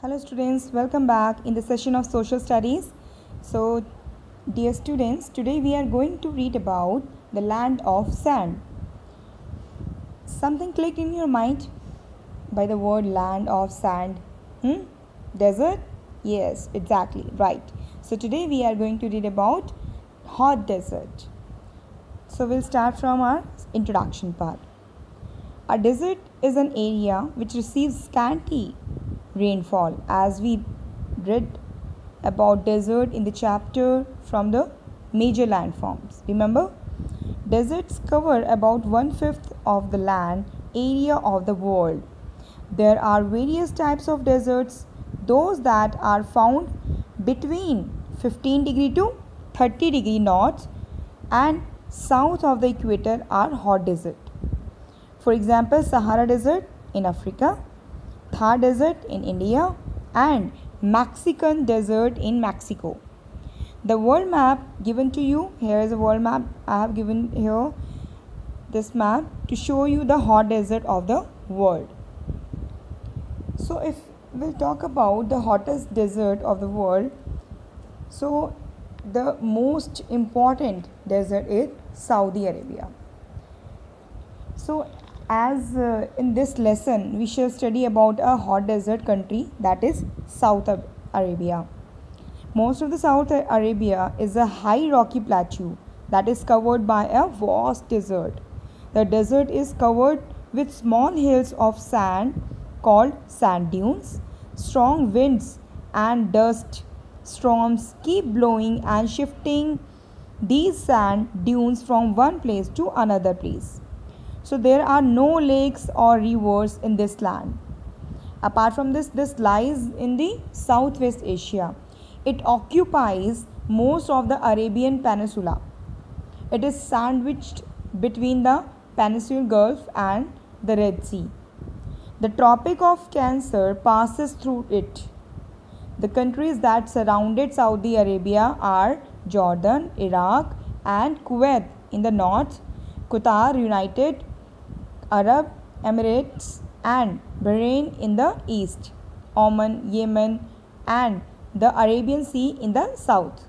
Hello students, welcome back in the session of social studies. So dear students, today we are going to read about the land of sand. Something clicked in your mind by the word land of sand? Desert? Yes, exactly, right. So today we are going to read about hot desert. So we'll start from our introduction part. A desert is an area which receives scanty rainfall, as we read about desert in the chapter from the major landforms. Remember, deserts cover about 1/5 of the land area of the world. There are various types of deserts. Those that are found between 15 degree to 30 degree north and south of the equator are hot desert. For example, Sahara Desert in Africa, Thar Desert in India, and Mexican Desert in Mexico. The world map given to you, here is a world map. I have given here this map to show you the hot desert of the world. So if we'll talk about the hottest desert of the world, so the most important desert is Saudi Arabia. So as in this lesson we shall study about a hot desert country, that is Saudi Arabia. Most of the Saudi Arabia is a high rocky plateau that is covered by a vast desert. The desert is covered with small hills of sand called sand dunes. Strong winds and dust storms keep blowing and shifting these sand dunes from one place to another place. So there are no lakes or rivers in this land. Apart from this lies in the Southwest Asia. It occupies most of the Arabian Peninsula. It is sandwiched between the Persian Gulf and the Red Sea. The Tropic of Cancer passes through it. The countries that surrounded Saudi Arabia are Jordan, Iraq, and Kuwait in the north, Qatar, United Arab Emirates, and Bahrain in the east, Oman, Yemen, and the Arabian Sea in the south.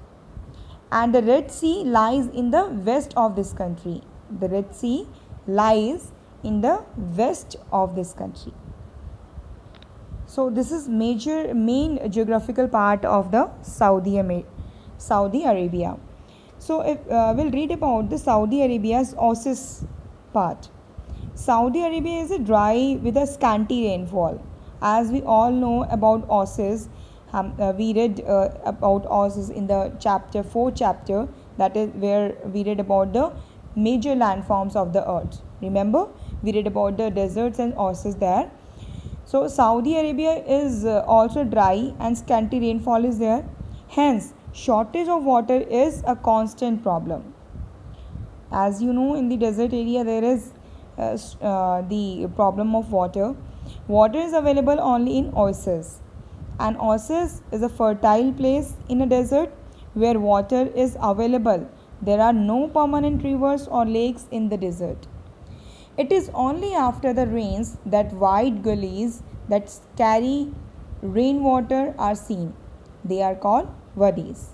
And the Red Sea lies in the west of this country. The Red Sea lies in the west of this country. So this is main geographical part of the Saudi Arabia. So if we'll read about the Saudi Arabia's Oasis part. Saudi Arabia is a dry with a scanty rainfall. As we all know about Oasis, we read about Oasis in the chapter 4 chapter, that is where we read about the major landforms of the earth. Remember, we read about the deserts and oases there. So Saudi Arabia is also dry and scanty rainfall is there. Hence, shortage of water is a constant problem. As you know, in the desert area there is the problem of water. Water is available only in oases. An oasis is a fertile place in a desert where water is available. There are no permanent rivers or lakes in the desert. It is only after the rains that wide gullies that carry rainwater are seen. They are called wadis.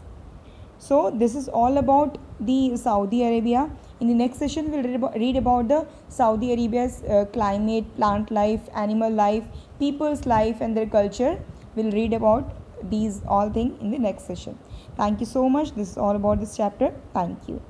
So this is all about the Saudi Arabia. In the next session, we'll read about the Saudi Arabia's climate, plant life, animal life, people's life and their culture. We'll read about these all things in the next session. Thank you so much. This is all about this chapter. Thank you.